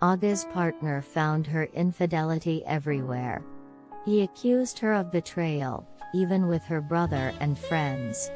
Aga's partner found her infidelity everywhere. He accused her of betrayal, even with her brother and friends.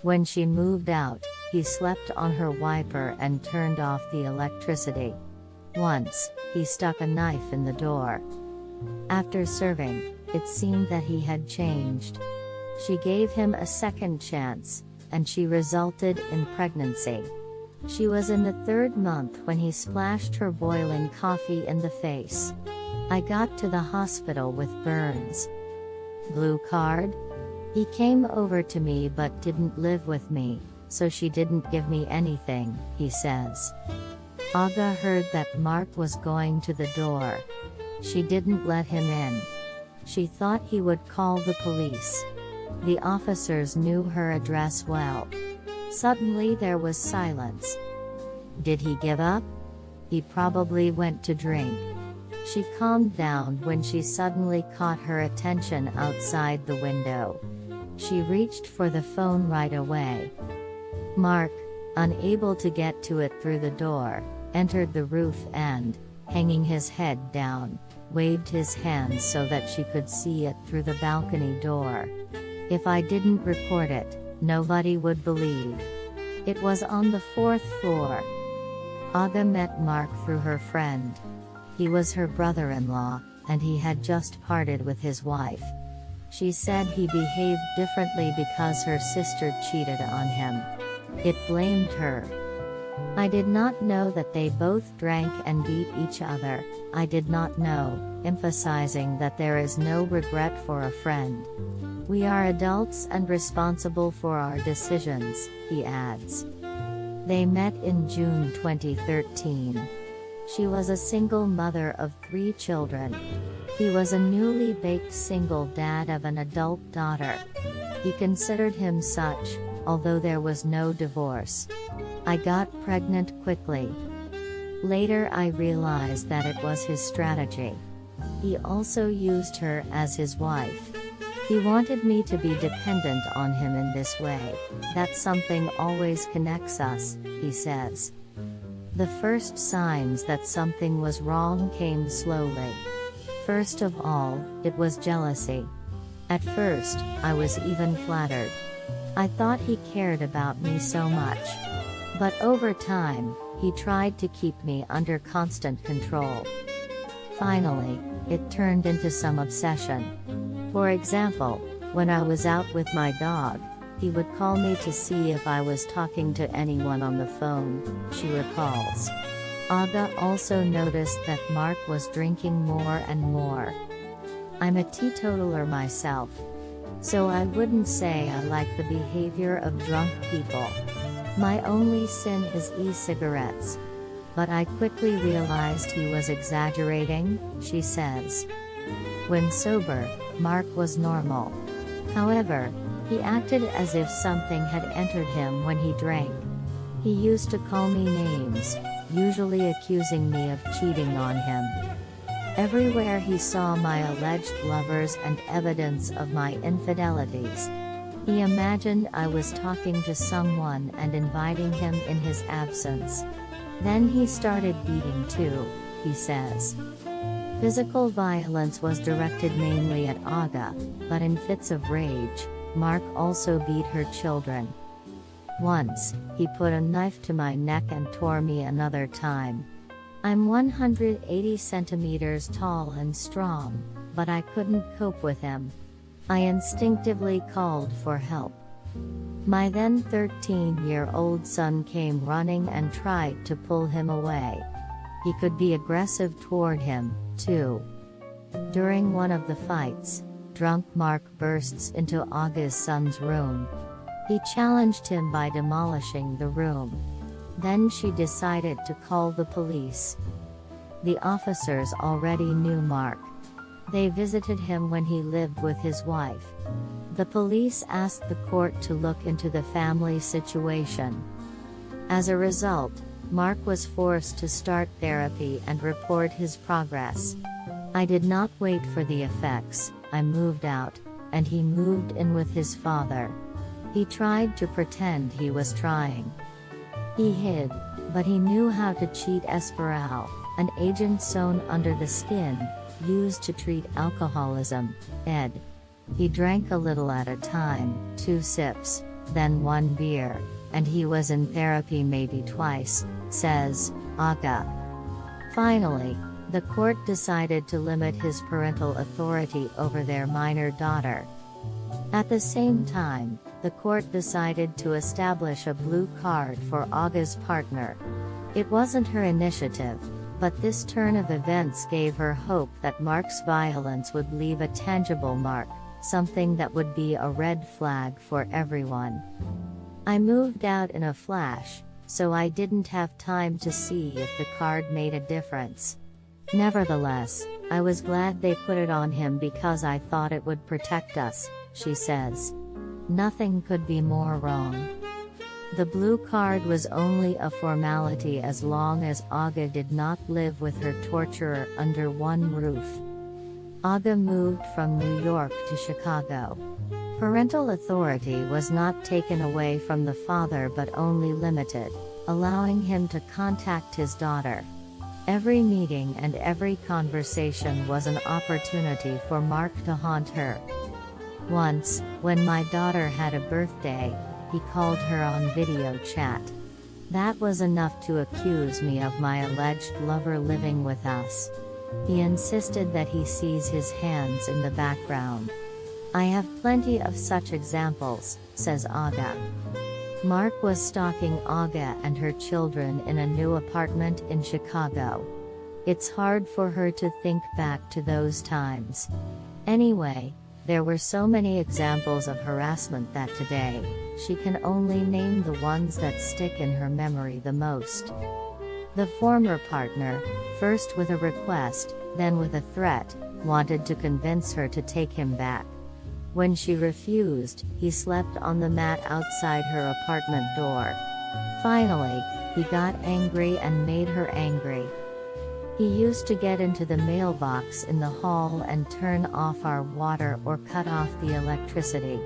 When she moved out, he slept on her wiper and turned off the electricity. Once, he stuck a knife in the door. After serving, it seemed that he had changed. She gave him a second chance, and she resulted in pregnancy. She was in the 3rd month when he splashed her boiling coffee in the face. I got to the hospital with burns. Blue card? He came over to me but didn't live with me, so she didn't give me anything, he says. Aga heard that Mark was going to the door. She didn't let him in. She thought he would call the police. The officers knew her address well. Suddenly there was silence. Did he give up? He probably went to drink. She calmed down when she suddenly caught her attention outside the window. She reached for the phone right away. Mark, unable to get to it through the door, entered the roof and, hanging his head down, waved his hands so that she could see it through the balcony door. If I didn't report it, nobody would believe. It was on the 4th floor. Aga met Mark through her friend. He was her brother-in-law, and he had just parted with his wife. She said he behaved differently because her sister cheated on him. It blamed her. I did not know that they both drank and beat each other. I did not know, emphasizing that there is no regret for a friend. We are adults and responsible for our decisions, he adds. They met in June 2013. She was a single mother of 3 children. He was a newly baked single dad of an adult daughter. He considered him such, although there was no divorce. I got pregnant quickly. Later I realized that it was his strategy. He also used her as his wife. He wanted me to be dependent on him in this way. That's something always connects us, he says. The first signs that something was wrong came slowly. First of all, it was jealousy. At first, I was even flattered. I thought he cared about me so much. But over time, he tried to keep me under constant control. Finally, it turned into some obsession. For example, when I was out with my dog, he would call me to see if I was talking to anyone on the phone, she recalls. Aga also noticed that Mark was drinking more and more. I'm a teetotaler myself. So I wouldn't say I like the behavior of drunk people. My only sin is e-cigarettes. But I quickly realized he was exaggerating, she says. When sober, Mark was normal. However, he acted as if something had entered him when he drank. He used to call me names, usually accusing me of cheating on him. Everywhere he saw my alleged lovers and evidence of my infidelities. He imagined I was talking to someone and inviting him in his absence. Then he started beating too, he says. Physical violence was directed mainly at Aga, but in fits of rage, Mark also beat her children. Once, he put a knife to my neck and tore me another time. I'm 180 centimeters tall and strong, but I couldn't cope with him. I instinctively called for help. My then 13-year-old son came running and tried to pull him away. He could be aggressive toward him, too. During one of the fights, drunk Mark bursts into Aga's son's room. He challenged him by demolishing the room. Then she decided to call the police. The officers already knew Mark. They visited him when he lived with his wife. The police asked the court to look into the family situation. As a result, Mark was forced to start therapy and report his progress. I did not wait for the effects. I moved out, and he moved in with his father. He tried to pretend he was trying. He hid, but he knew how to cheat Esperal. an agent sewn under the skin, used to treat alcoholism, ed. He drank a little at a time, 2 sips, then 1 beer, and he was in therapy maybe twice, says Aga. Finally, the court decided to limit his parental authority over their minor daughter. At the same time, the court decided to establish a blue card for Aga's partner. It wasn't her initiative, but this turn of events gave her hope that Mark's violence would leave a tangible mark, something that would be a red flag for everyone. I moved out in a flash, so I didn't have time to see if the card made a difference. Nevertheless, I was glad they put it on him because I thought it would protect us, she says. Nothing could be more wrong. The blue card was only a formality as long as Aga did not live with her torturer under one roof. Aga moved from New York to Chicago. Parental authority was not taken away from the father but only limited, allowing him to contact his daughter. Every meeting and every conversation was an opportunity for Mark to haunt her. Once, when my daughter had a birthday, he called her on video chat. That was enough to accuse me of my alleged lover living with us. He insisted that he sees his hands in the background. I have plenty of such examples, says Aga. Mark was stalking Aga and her children in a new apartment in Chicago. It's hard for her to think back to those times. Anyway, there were so many examples of harassment that today, she can only name the ones that stick in her memory the most. The former partner, first with a request, then with a threat, wanted to convince her to take him back. When she refused, he slept on the mat outside her apartment door. Finally, he got angry and made her angry. He used to get into the mailbox in the hall and turn off our water or cut off the electricity.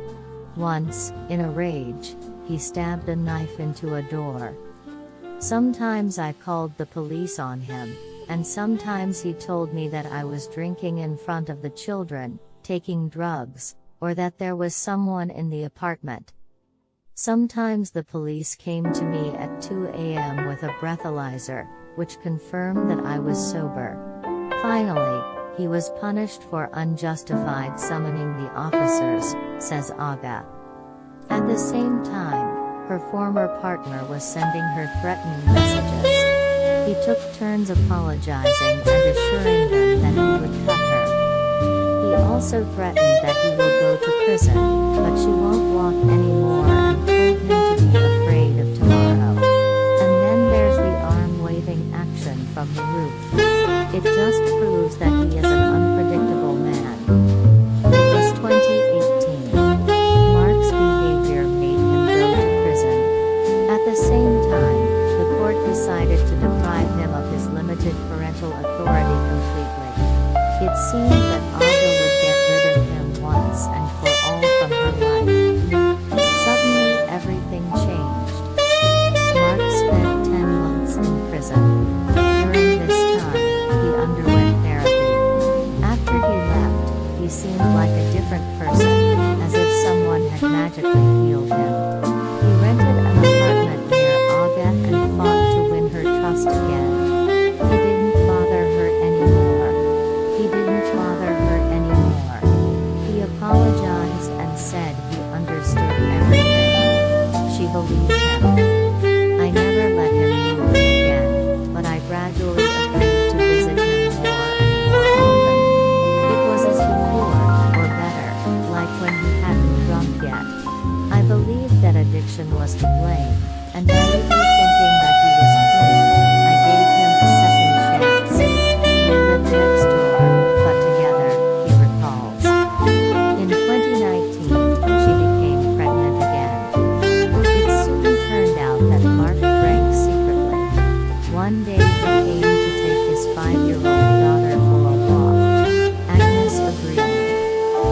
Once, in a rage, he stabbed a knife into a door. Sometimes I called the police on him, and sometimes he told me that I was drinking in front of the children, taking drugs, or that there was someone in the apartment. Sometimes the police came to me at 2 a.m. with a breathalyzer, which confirmed that I was sober. Finally, he was punished for unjustified summoning the officers, says Aga. At the same time, her former partner was sending her threatening messages. He took turns apologizing and assuring them that he would cut her. He also threatened that he will go to prison, but she won't walk anymore and told him to be afraid of tomorrow. And then there's the arm-waving action from the roof. It just proves that he is an unpredictable man. It was 2018. Mark's behavior made him go to prison. At the same time, the court decided to deprive him of his limited parental authority completely. It seemed that Aga would get rid of him once and for all from her life. Suddenly everything changed. Mark spent 10 months in prison. During this time, he underwent therapy. After he left, he seemed like a different person, as if someone had magically healed him. He rented an apartment near Aga and fought to win her trust again. He didn't bother her anymore. He didn't bother her anymore. He apologized and said he understood everything. She believed him. I never let him move again, but I gradually agreed to visit him more and more often. It was as before, or better, like when he hadn't drunk yet. I believed that addiction was to blame, and naively thinking that he was clean, I gave him a second chance. We lived next door, but together, he recalls. In 2019, she became pregnant again. It soon turned out that Mark drank secretly. One day he came to take his 5-year-old daughter for a walk. Agnes agreed.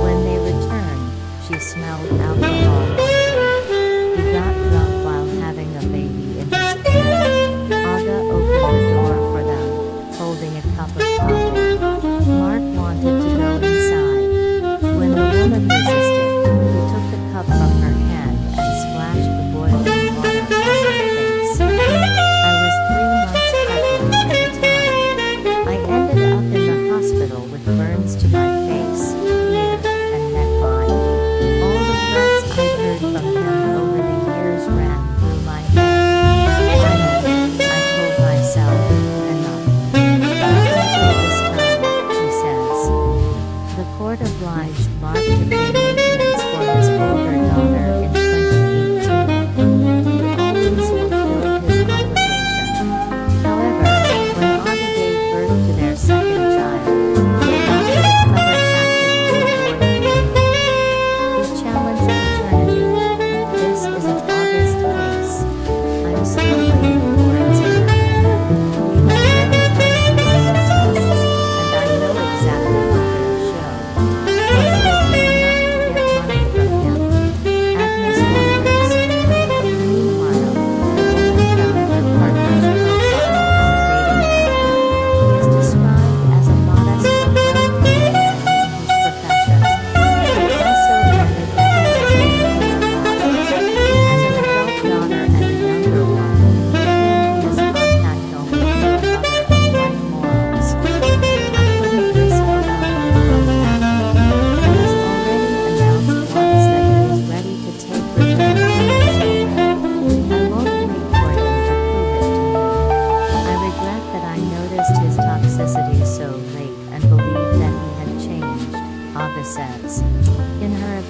When they returned, she smelled alcohol on him. He got drunk while having a baby in his bed. Aga opened the door for them, told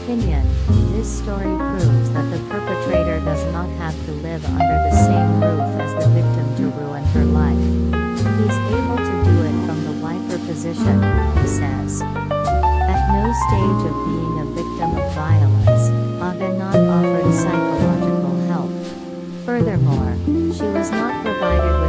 opinion, this story proves that the perpetrator does not have to live under the same roof as the victim to ruin her life. He's able to do it from the wiper position, he says. At no stage of being a victim of violence, Aganat offered psychological help. Furthermore, she was not provided with